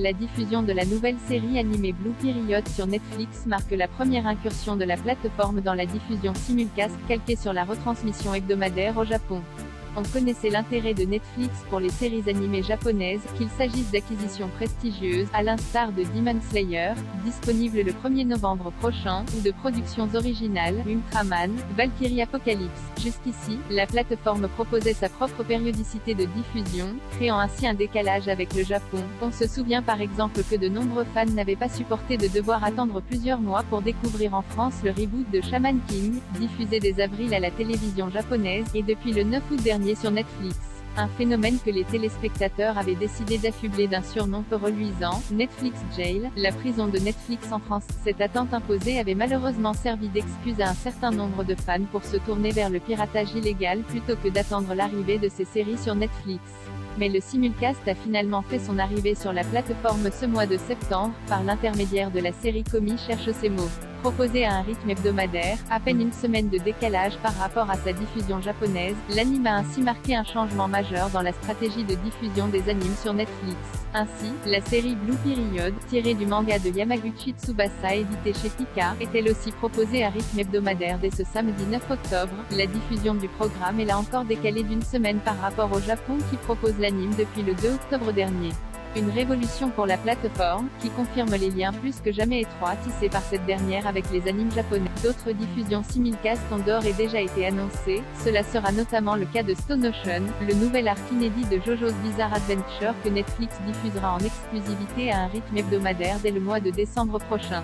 La diffusion de la nouvelle série animée Blue Period sur Netflix marque la première incursion de la plateforme dans la diffusion simulcast calquée sur la retransmission hebdomadaire au Japon. On connaissait l'intérêt de Netflix pour les séries animées japonaises, qu'il s'agisse d'acquisitions prestigieuses, à l'instar de Demon Slayer, disponible le 1er novembre prochain, ou de productions originales, Ultraman, Valkyrie Apocalypse. Jusqu'ici, la plateforme proposait sa propre périodicité de diffusion, créant ainsi un décalage avec le Japon. On se souvient par exemple que de nombreux fans n'avaient pas supporté de devoir attendre plusieurs mois pour découvrir en France le reboot de Shaman King, diffusé dès avril à la télévision japonaise, et depuis le 9 août dernier sur Netflix. Un phénomène que les téléspectateurs avaient décidé d'affubler d'un surnom peu reluisant, Netflix Jail, la prison de Netflix en France. Cette attente imposée avait malheureusement servi d'excuse à un certain nombre de fans pour se tourner vers le piratage illégal plutôt que d'attendre l'arrivée de ces séries sur Netflix. Mais le simulcast a finalement fait son arrivée sur la plateforme ce mois de septembre, par l'intermédiaire de la série Komi cherche ses mots. Proposé à un rythme hebdomadaire, à peine une semaine de décalage par rapport à sa diffusion japonaise, l'anime a ainsi marqué un changement majeur dans la stratégie de diffusion des animes sur Netflix. Ainsi, la série Blue Period, tirée du manga de Yamaguchi Tsubasa édité chez Pika, est elle aussi proposée à rythme hebdomadaire dès ce samedi 9 octobre. La diffusion du programme est là encore décalée d'une semaine par rapport au Japon qui propose l'anime depuis le 2 octobre dernier. Une révolution pour la plateforme, qui confirme les liens plus que jamais étroits tissés par cette dernière avec les animes japonais. D'autres diffusions simulcast ont d'ores et déjà été annoncées, cela sera notamment le cas de Stone Ocean, le nouvel arc inédit de JoJo's Bizarre Adventure que Netflix diffusera en exclusivité à un rythme hebdomadaire dès le mois de décembre prochain.